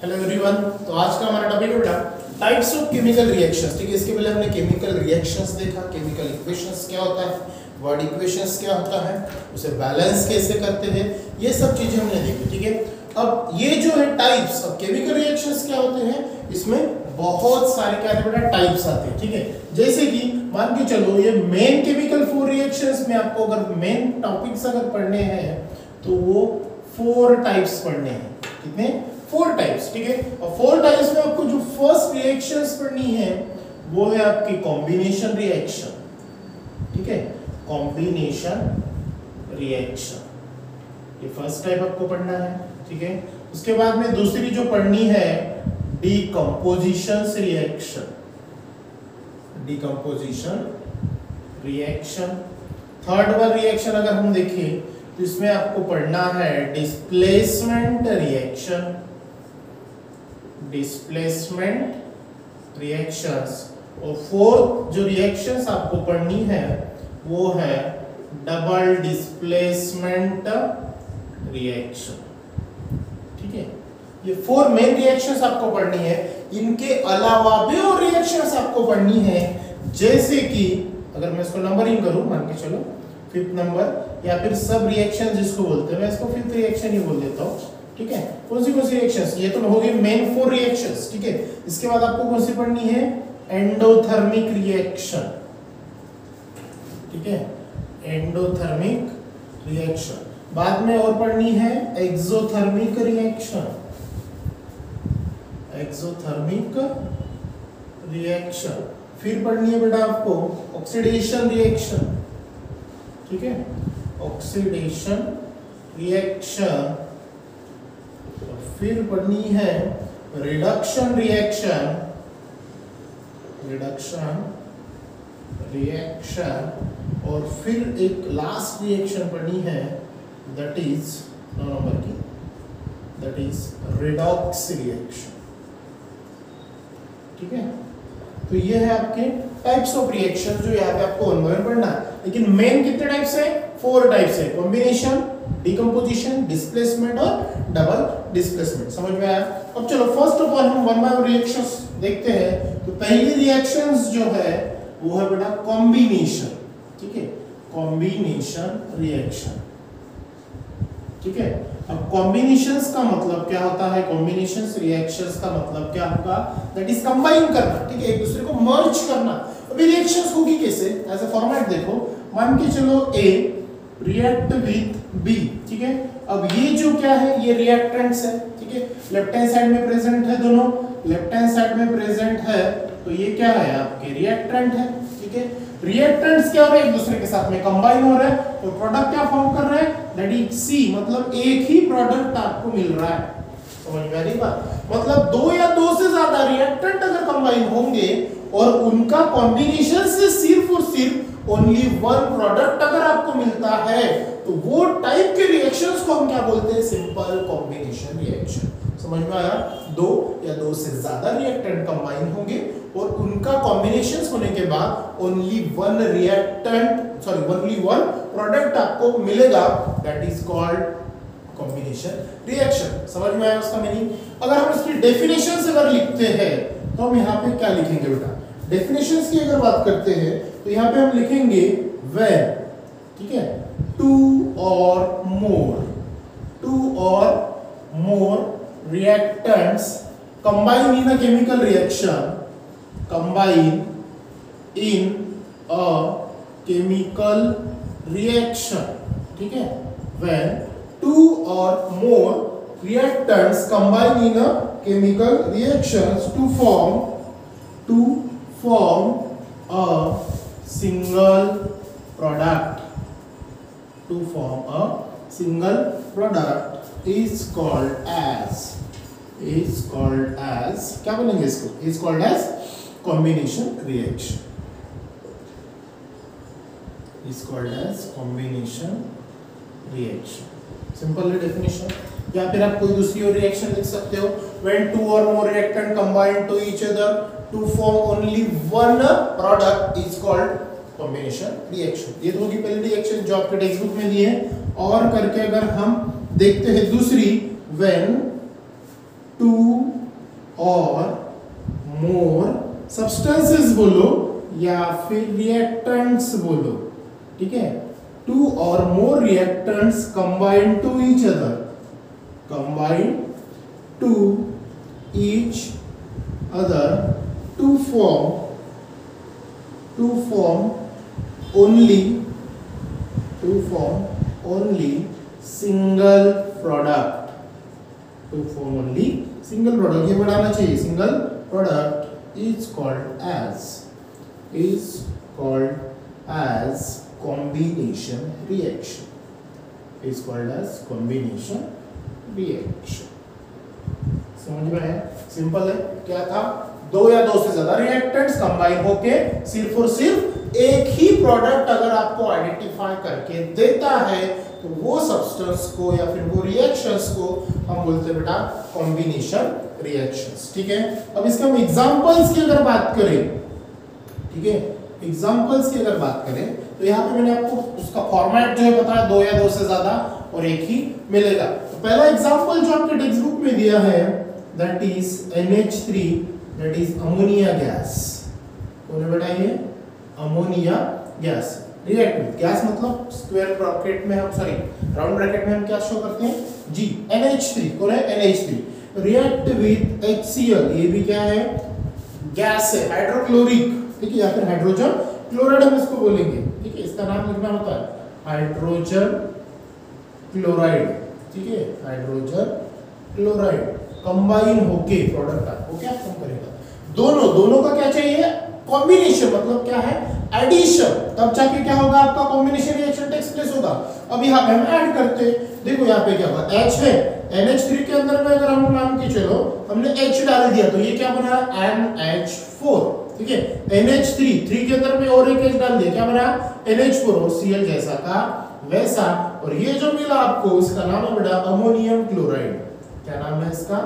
Hello everyone. तो आज का हमारा टॉपिक है बेटा टाइप्स ऑफ केमिकल रिएक्शंस। ठीक है, इसके पहले हमने केमिकल रिएक्शंस देखा, केमिकल इक्वेशंस क्या होता है, वर्ड इक्वेशंस क्या होता है, उसे बैलेंस कैसे करते हैं, ये सब चीजें हमने देखी। ठीक है, अब ये जो है टाइप्स ऑफ केमिकल रिएक्शंस क्या होते हैं, इसमें बहुत सारे क्या आते बेटा टाइप्स आते हैं। ठीक है, जैसे कि मान के चलो ये मेन केमिकल 4 रिएक्शंस में आपको अगर मेन टॉपिक्स अगर पढ़ने हैं तो वो 4 टाइप्स पढ़ने हैं। कितने? 4 टाइप्स। ठीक है, और 4 टाइप्स में आपको जो फर्स्ट रिएक्शंस पढ़नी है वो है आपकी कॉम्बिनेशन रिएक्शन। ठीक है, कॉम्बिनेशन रिएक्शन ये फर्स्ट टाइप आपको पढ़ना है। ठीक है, उसके बाद में दूसरी जो पढ़नी है decomposition reaction, decomposition reaction. Third one reaction अगर हम देखें तो इसमें आपको पढ़ना है डिस्प्लेसमेंट रिएक्शन, डिस्प्लेसमेंट रिएक्शंस। और फोर्थ जो रिएक्शंस आपको पढ़नी है वो है डबल डिस्प्लेसमेंट रिएक्शन। ठीक है, ये 4 मेन रिएक्शंस आपको पढ़नी है। इनके अलावा भी और रिएक्शंस आपको पढ़नी है, जैसे कि अगर मैं इसको नंबरिंग करूं, मान के चलो 5th नंबर या फिर सब रिएक्शन जिसको बोलते हैं, मैं इसको 5th रिएक्शन ही बोल देता हूं। ठीक है, कौन सी रिएक्शंस? ये तो होगी मेन 4 रिएक्शंस। ठीक है, इसके बाद आपको कौन सी पढ़नी है? Endothermic reaction. ठीक है, एंडोथर्मिक रिएक्शन। बाद में और पढ़नी है एक्सोथर्मिक रिएक्शन, एक्सोथर्मिक रिएक्शन। फिर पढ़नी है बेटा आपको ऑक्सीडेशन रिएक्शन। ठीक है, ऑक्सीडेशन रिएक्शन। फिर पढ़नी है रिडक्शन रिएक्शन, रिडक्शन रिएक्शन। और फिर एक लास्ट रिएक्शन पढ़नी है दैट इज 9 नंबर की, दैट इज रिडॉक्स रिएक्शन। ठीक है, तो ये है आपके टाइप्स ऑफ रिएक्शन जो यहाँ पे आपको वन बाय वन पढ़ना है। लेकिन मेन कितने टाइप्स है? 4 टाइप्स है, कॉम्बिनेशन, डिकम्पोजिशन, डिस्प्लेसमेंट और डबल डिस्प्लेसमेंट। समझ में आया? अब चलो फर्स्ट ऑफ ऑल हम वन बाय वन रिएक्शंस देखते हैं। तो पहली रिएक्शंस जो है वो है बेटा कॉम्बिनेशन। ठीक है, कॉम्बिनेशन रिएक्शन। ठीक है, अब कॉम्बिनेशंस का मतलब क्या होता है? कॉम्बिनेशंस रिएक्शंस का मतलब क्या होगा? दैट इज कंबाइन करना। ठीक है, एक दूसरे को मर्ज करना। अभी रिएक्शंस होगी कैसे? एज अ फॉर्मेट देखो, मान के चलो A रिएक्ट विद B। ठीक है, अब ये जो क्या है, ये रिएक्टेंट्स है। ठीक है, लेफ्ट हैंड साइड में प्रेजेंट है, दोनों लेफ्ट हैंड साइड में प्रेजेंट है, तो ये क्या है? आपके रिएक्टेंट है। ठीक है, रिएक्टेंट्स क्या हो रहे हैं? एक दूसरे के साथ में कंबाइन हो रहे हैं, तो प्रोडक्ट क्या फॉर्म कर रहे हैं? दैट इज C, मतलब एक ही प्रोडक्ट आपको मिल रहा है। समझ में आ रही बात? मतलब 2 या 2 से ज्यादा रिएक्टेंट अगर कंबाइन होंगे और उनका कॉम्बिनेशन से सिर्फ और सिर्फ ओनली वन प्रोडक्ट अगर आपको मिलता है, तो वो टाइप के रिएक्शंस को हम क्या बोलते हैं? Simple combination reaction. समझ में आया? 2 या 2 से ज्यादा रिएक्टेंट कंबाइन होंगे और उनका कॉम्बिनेशंस होने के बाद only one reactant only one product आपको मिलेगा, that is called combination reaction. समझ में आया उसका मीनिंग? अगर हम इसकी डेफिनेशंस अगर लिखते हैं तो हम यहाँ पे क्या लिखेंगे बेटा? डेफिनेशंस की अगर बात करते हैं तो यहाँ पे हम लिखेंगे व्हेन, ठीक है, 2 और more reactants combine in a chemical reaction, combine in a chemical reaction. ठीक है, when 2 or more reactants combine in a chemical reactions to form a single product, to form a single product is called as क्या बोलेंगे इसको? is called as combination reaction, is called as combination reaction. Simple है definition. या फिर आप कोई दूसरी और रिएक्शन लिख सकते हो, when 2 or more reactant combine to each other to form only one product is called combination reaction। ये तो होगी पहली रिएक्शन जो आपके टेक्स्ट बुक में दी है। और करके अगर हम देखते हैं दूसरी, when टू और मोर सब्सटेंसेस बोलो या फिर रिएक्टेंट्स बोलो, ठीक है, टू और more reactants combine to each other, combine to each other to form only single product, to form only single product, ये बढ़ाना चाहिए, single product is called as combination reaction, is called as combination reaction। समझ में है? Simple है। क्या था? दो या दो से ज्यादा रिएक्टेंट्स कंबाइन होके सिर्फ और सिर्फ एक ही प्रोडक्ट अगर आपको आइडेंटिफाई करके देता है तो वो सब्सटेंस को या फिर वो रिएक्शंस को हम बोलते हैं बेटा कॉम्बिनेशन रिएक्शंस, ठीक है। अब इसके हम एग्जांपल्स की अगर बात करें, ठीक है, एग्जांपल्स की अगर बात करें तो यहाँ पे मैंने आपको उसका फॉर्मेट जो है बताया, दो या दो से ज्यादा और एक ही मिलेगा। तो पहला एग्जांपल जो आपके टेक्स्ट बुक में दिया है that is NH3, that is ammonia gas. कौन है बेटा ये? Ammonia gas. React with gas मतलब स्क्वायर ब्रैकेट में हम सॉरी राउंड ब्रैकेट में हम क्या शो करते हैं? जी, NH3। कौन है? NH3। रिएक्ट विद HCl, ये भी क्या है? गैस है, हाइड्रोक्लोरिक, ठीक है, या फिर हाइड्रोजन क्लोराइड हम इसको बोलेंगे, ठीक है, इसका नाम लिखना होता है हाइड्रोजन क्लोराइड, ठीक है, हाइड्रोजन क्लोराइड कंबाइन होके प्रोडक्ट आपको क्या फॉर्म करेगा? दोनों का क्या चाहिए? कॉम्बिनेशन, मतलब क्या है? एडिशन, तब जाके क्या होगा? आपका कॉम्बिनेशन रिएक्शन टेक्स प्लेस होगा। अब यहाँ पे हम ऐड करते हैं, देखो यहाँ पे क्या होगा? H है, NH3 के अंदर में अगर हम मान के चलो हमने H डाल दिया तो ये क्या बना? NH4, ठीक है, NH3 के अंदर में और एक H डाल दिया, क्या बना? NH4, और Cl जैसा का वैसा, और ये जो मिला आपको उसका नाम है बेटा अमोनियम क्लोराइड। क्या नाम है इसका?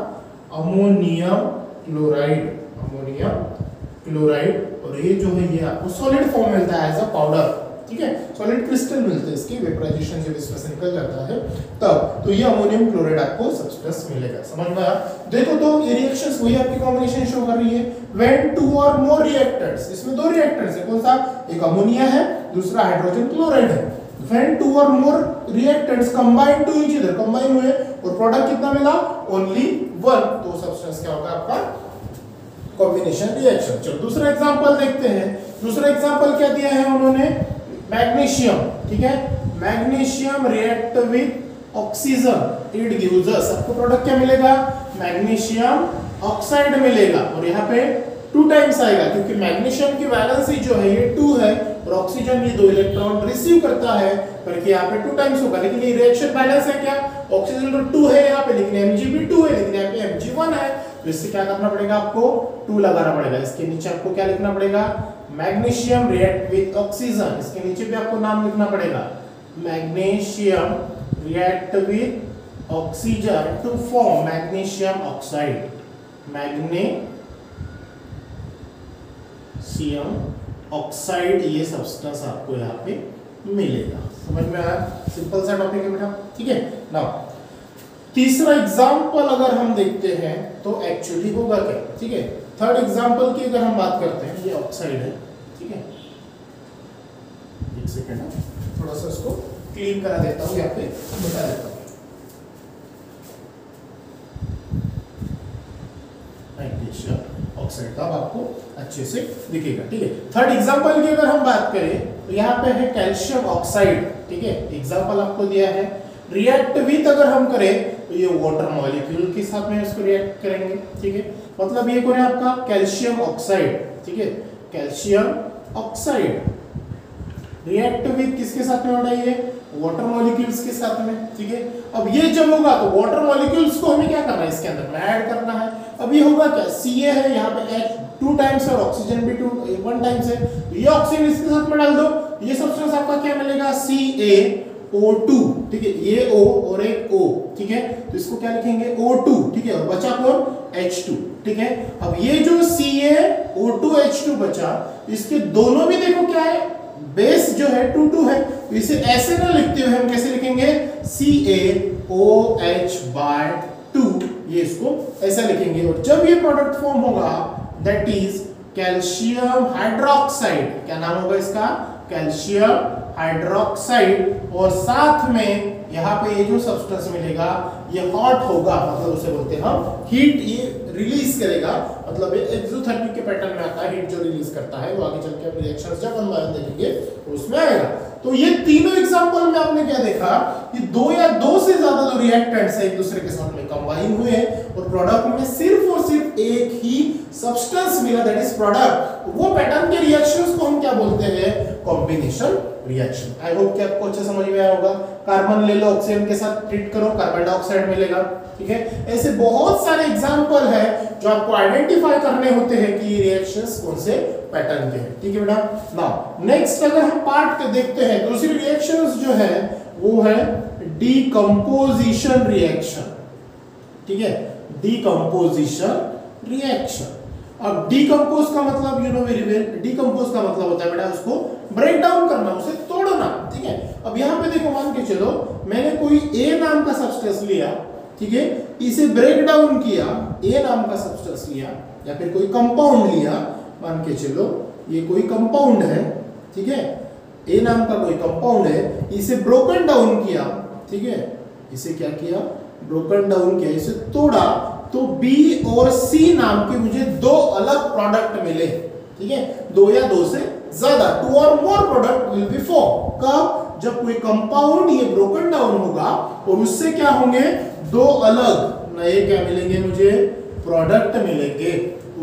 Ammonium chloride. और ये जो है ये आपको सॉलिड फॉर्म मिलता है एज अ पाउडर, ठीक है, सॉलिड क्रिस्टल मिलते हैं इसके, वेपराइजेशन जब इसमें से निकल जाता है तब तो ये अमोनियम क्लोराइड आपको सब्सटेंस मिलेगा। समझ में आया? देखो तो ये रिएक्शंस वही आपकी कॉम्बिनेशन शो कर रही है। व्हेन टू और मोर रिएक्टेंट्स, इसमें दो रिएक्टेंट्स है, कौन सा? एक अमोनिया है, दूसरा हाइड्रोजन क्लोराइड है। व्हेन टू और more reactants combine to each other, combine हुए और प्रोडक्ट कितना मिला? ओनली वन, तो सब्सटेंस क्या होगा आपका? Combination reaction. चलो दूसरा एग्जांपल देखते हैं। दूसरा एग्जांपल क्या दिया है उन्होंने? मैग्नीशियम, ठीक है, magnesium react with oxygen, it gives us, आपको प्रोडक्ट क्या मिलेगा? मैग्नीशियम ऑक्साइड मिलेगा, और यहाँ पे 2 टाइम्स आएगा क्योंकि मैग्नीशियम की वैलेंसी जो है ये 2 है और ऑक्सीजन ये 2 इलेक्ट्रॉन रिसीव करता है, करके यहाँ पे 2 टाइम्स होगा। लेकिन ये रिएक्शन बैलेंस है क्या? ऑक्सीजन तो 2 है यहाँ पे, लेकिन Mg भी 2 है, लेकिन यहाँ पे Mg1 है, तो इससे क्या करना पड़ेगा? आपको 2 लगाना पड़ेगा। इसके नीचे आपको क्या लिखना पड़ेगा? मैग्नीशियम रिएक्ट विद ऑक्सीजन, इसके नीचे भी आपको नाम लिखना पड़ेगा magnesium react with oxygen to form magnesium oxide, magnesium oxide, ये सब्सटेंस आपको यहाँ पे मिलेगा। समझ में आया? सिंपल सा टॉपिक है बेटा, ठीक है। नाउ तीसरा एग्जांपल अगर हम देखते हैं तो एक्चुअली होगा क्या, ठीक है। थर्ड एग्जांपल की अगर हम बात करते हैं, ये ऑक्साइड है, ठीक है, एक सेकेंड थोड़ा सा इसको क्लीन करा देता हूँ, यहाँ पे बता देता हूँ। ऑक्साइड तब आपको अच्छे से दिखेगा, ठीक है। थर्ड एग्जांपल की अगर हम बात करें तो यहाँ पे है कैल्शियम ऑक्साइड, ठीक है, एग्जांपल आपको दिया है। रिएक्ट विद अगर हम करें तो ये वाटर मॉलिक्यूल के साथ में इसको रिएक्ट करेंगे, ठीक है, मतलब ये कौन है आपका? कैल्शियम ऑक्साइड, ठीक है, कैल्शियम ऑक्साइड रिएक्ट विद किसके साथ में होना? ये वाटर मॉलिक्यूल्स के साथ में, ठीक है। अब ये जब होगा तो वाटर मॉलिक्यूल्स को हमें क्या करना है? इसके अंदर में ऐड करना है। अब ये होगा क्या? Ca है, यहाँ पे H 2 टाइम्स है और ऑक्सीजन भी 1 टाइम्स है, तो ये ऑक्सीजन इसके साथ में डाल दो, ये सब्सटेंस आपका क्या मिलेगा? CaO2, ठीक है, ये O और एक O, ठीक है, तो इसको क्या लिखेंगे? O2, ठीक है, और बचा कौन? H2, ठीक है। अब ये जो CaO2H2 बचा, इसके दोनों भी देखो क्या है? बेस जो है 2 है, तो इसे ऐसे ना लिखते हुए हम कैसे लिखेंगे? CaOH/2, ये इसको ऐसा लिखेंगे। और जब ये प्रोडक्ट फॉर्म होगा दैट इज कैल्शियम हाइड्रोक्साइड, क्या नाम होगा इसका, कैल्शियम हाइड्रोक्साइड। और साथ में यहाँ पे ये जो सब्सटेंस मिलेगा ये हॉट होगा, मतलब उसे बोलते हैं हम हीट, ये रिलीज करेगा, मतलब ये एक्सोथर्मिक के पैटर्न में आता है, हीट जो रिलीज करता है वो आगे चल के अपने रिएक्शंस जब हम देखेंगे उसमें आएगा। तो ये तीनों एग्जांपल में आपने क्या देखा कि दो या दो से ज्यादा जो रिएक्टेंट्स है एक दूसरे के साथ में कंबाइन हुए हैं और प्रोडक्ट में सिर्फ और सिर्फ एक ही सब्सटेंस मिला, दैट इज प्रोडक्ट। वो पैटर्न के रिएक्शंस को हम क्या बोलते हैं, कॉम्बिनेशन रिएक्शन। आई होप कि आपको अच्छे समझ में आया होगा। कार्बन ले लो, ऑक्सीजन के साथ ट्रीट करो, कार्बन डाइऑक्साइड मिलेगा, ठीक है। ऐसे बहुत सारे एग्जांपल है जो आपको आइडेंटिफाई करने होते हैं कि ये रिएक्शंस कौन से पैटर्न के हैं, ठीक है बेटा। नाउ नेक्स्ट अगर हम पार्ट के देखते हैं, दूसरी रिएक्शंस जो है वो है डीकंपोजिशन रिएक्शन, ठीक है, डीकंपोजिशन रिएक्शन। अब डीकंपोज का मतलब you know very well, decompose का मतलब होता है बेटा उसको ब्रेक डाउन करना, उसे तोड़ना, ठीक है। अब यहाँ पे देखो, मान के चलो मैंने कोई ए नाम का सब्सटेंस लिया, ठीक है, इसे ब्रेक डाउन किया, ए नाम का सब्सटेंस लिया या फिर कोई कंपाउंड लिया, मान के चलो ये कोई कंपाउंड है, ठीक है, ए नाम का कोई कंपाउंड है, इसे ब्रोकन डाउन किया, ठीक है, इसे क्या किया, ब्रोकन डाउन किया, इसे तोड़ा, तो बी और सी नाम के मुझे दो अलग प्रोडक्ट मिले, ठीक है, दो या दो से ज्यादा, टू और more product will be form. कब, जब कोई कंपाउंड ये ब्रोकन डाउन होगा और उससे क्या होंगे, दो अलग नए क्या मिलेंगे मुझे, प्रोडक्ट मिलेंगे,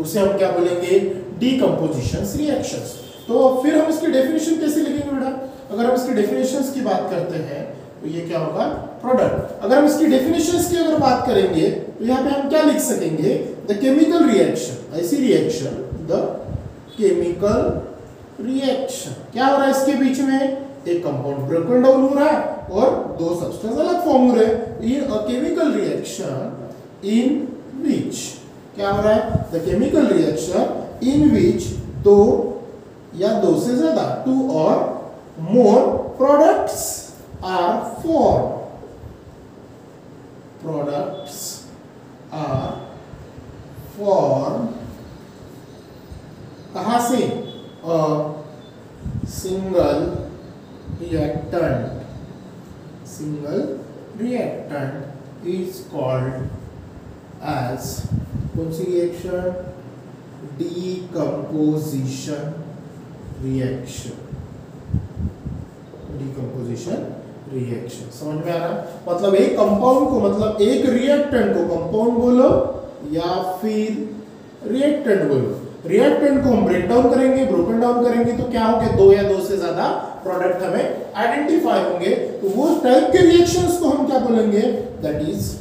उसे हम क्या बोलेंगे, डीकंपोजिशन रिएक्शंस। तो फिर हम इसकी डेफिनेशन कैसे लिखेंगे बेटा, अगर हम इसकी डेफिनेशंस की बात करते हैं तो ये क्या होगा, प्रोडक्ट। अगर हम इसकी डेफिनेशंस की अगर बात करेंगे तो यहाँ पे हम क्या लिख सकेंगे, द केमिकल रिएक्शन, ऐसी रिएक्शन, द केमिकल रिएक्शन, क्या हो रहा है इसके बीच में, एक कंपाउंड ब्रोकन डाउन हो रहा है और दो सब्सटेंस अलग फॉर्म हो रहे हैं। इन अ केमिकल रिएक्शन इन विच, क्या हो रहा है, the chemical reaction in which दो या दो से ज्यादा, टू और more products are form, products are form, कहां से, a single reactant, single reactant is called as, कौन सी reaction, decomposition reaction, decomposition reaction। समझ में आ रहा, मतलब एक कंपाउंड को, मतलब एक रिएक्टेंट को कंपाउंड बोलो या फिर रिएक्टेंट बोलो, रिएक्टेंट को हम ब्रेक डाउन करेंगे, ब्रोकन डाउन करेंगे तो क्या होंगे, दो या दो से ज्यादा प्रोडक्ट हमें आइडेंटिफाई होंगे, तो वो टाइप के रिएक्शंस को हम क्या बोलेंगे, दैट इज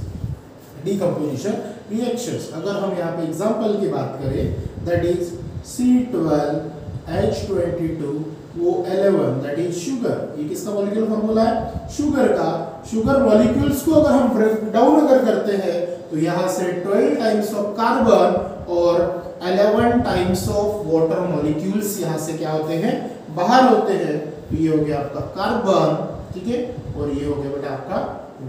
डीकंपोजिशन रिएक्शंस। अगर हम यहाँ पे एग्जांपल की बात करें, दैट इज C12H22 वो 11, दैट इज शुगर, ये किसका मॉलिक्यूल फार्मूला है, शुगर का। शुगर मॉलिक्यूल्स को अगर हम ब्रेक डाउन अगर करते हैं तो यहाँ से 12 टाइम्स ऑफ कार्बन और 11 टाइम्स ऑफ वाटर मॉलिक्यूल्स यहाँ से क्या होते हैं, बाहर होते हैं। तो ये हो गया आपका कार्बन, ठीक है, और ये हो गया बेटा आपका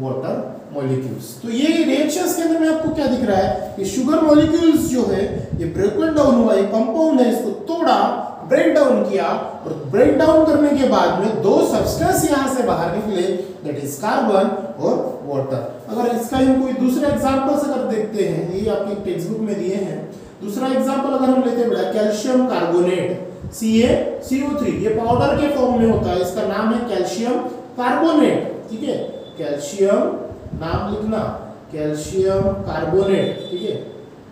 वाटर मॉलिक्यूल्स। तो ये रिएक्शंस के अंदर में आपको क्या दिख रहा है कि शुगर मॉलिक्यूल्स जो है ये ब्रेकन डाउन हुआ, एक कंपाउंड है, इसको तोड़ा, ब्रेक डाउन किया और ब्रेक डाउन करने के बाद में दो सब्सटेंस यहां से बाहर निकले, दैट इज कार्बन और वाटर। अगर इसका हम कोई दूसरा एग्जांपल्स अगर देखते हैं, ये आपके टेक्स्ट बुक में दिए हैं, दूसरा एग्जांपल अगर हम लेते हैं बेटा, कैल्शियम कार्बोनेट CaCO3, ये पाउडर के फॉर्म में होता है, इसका नाम है कैल्शियम कार्बोनेट, ठीक है, कैल्शियम नाम लिखना, कैल्शियम कार्बोनेट, ठीक है,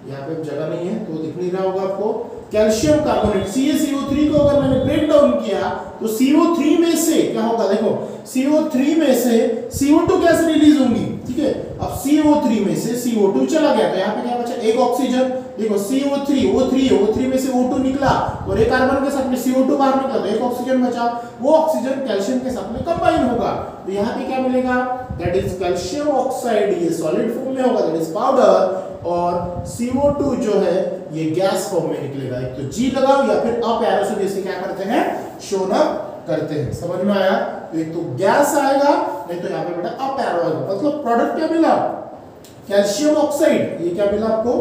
यहाँ पे जगह नहीं है तो दिख नहीं रहा होगा आपको, कैल्शियम कार्बोनेट CaCO3 को अगर मैंने ब्रेक डाउन किया तो CO3 में से क्या होगा, देखो CO3 में से CO2 गैस रिलीज होंगी, ठीक है। अब CO3 में से CO2 चला गया तो यहाँ पे क्या बचा, एक ऑक्सीजन, देखो CO3 O3 में से O2 निकला और एक कार्बन के साथ में CO2 बाहर निकला तो एक ऑक्सीजन बचा, वो ऑक्सीजन कैल्शियम के साथ में कंबाइन होगा तो यहाँ पे क्या मिलेगा, दैट इज कैल्शियम ऑक्साइड, ये सॉलिड फॉर्म में होगा, दैट इज पाउडर, और CO2 जो है ये गैस फॉर्म में निकलेगा। एक तो G लगाओ या फिर अप एरो से जैसे क्या करते हैं, शोन अप करते हैं, समझ में आया। तो एक तो गैस आएगा, नहीं तो यहाँ पे बेटा अप एरो आएगा, मतलब प्रोडक्ट क्या मिला, कैल्शियम ऑक्साइड, ये क्या मिला आपको,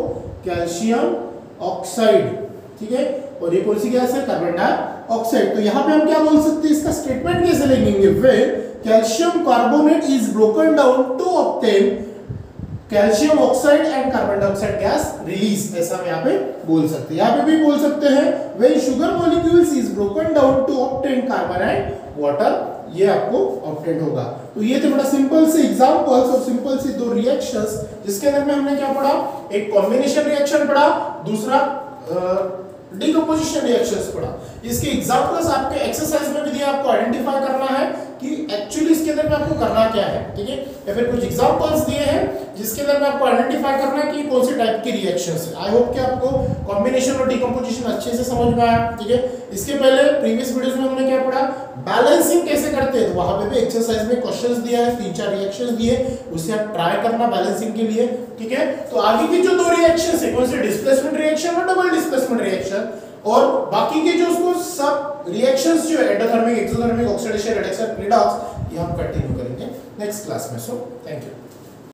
कैल्शियम ऑक्साइड, ठीक है, और ये कौन सी गैस है, कार्बन डाइऑक्साइड। तो यहाँ पे हम क्या बोल सकते हैं, इसका स्टेटमेंट कैसे लिखेंगे, where calcium carbonate is broken down to obtain calcium oxide and carbon dioxide gas release, ऐसा हम यहाँ पे बोल सकते हैं। यहाँ पे भी बोल सकते हैं when sugar molecules is broken down to obtain carbon and water, ये आपको ऑब्टेन होगा। तो ये थे बड़ा सिंपल से एग्जांपल्स और सिंपल से दो रिएक्शंस, जिसके अंदर में हमने क्या पढ़ा, एक कॉम्बिनेशन रिएक्शन पढ़ा, दूसरा डिकम्पोजिशन रिएक्शंस पढ़ा। इसके एग्जांपल्स आपके एक्सरसाइज में भी दिया, आपको आइडेंटिफाई करना है कि एक्चुअली इसके अंदर में आपको करना क्या है, ठीक है, या फिर कुछ एग्जांपल्स दिए हैं जिसके अंदर में आपको आइडेंटिफाई करना है कि कौन से टाइप की रिएक्शंस है। आई होप कि आपको कॉम्बिनेशन और डिकम्पोजिशन अच्छे से समझ में आया, ठीक है। इसके पहले प्रीवियस वीडियोस में हमने क्या पढ़ा, बैलेंसिंग कैसे करते हैं, तो वहां पे भी एक्सरसाइज में क्वेश्चंस दिया है, 3-4 रिएक्शंस दिए, उसे आप ट्राई करना बैलेंसिंग के लिए, ठीक है। तो आगे की जो दो रिएक्शंस है, कौन से, डिस्प्लेसमेंट रिएक्शन और डबल डिस्प्लेसमेंट रिएक्शन, और बाकी के जो उसको सब रिएक्शंस जो है endothermic, exothermic, oxidation, reduction, redox, ये हम कंटिन्यू करेंगे नेक्स्ट क्लास में। So thank you.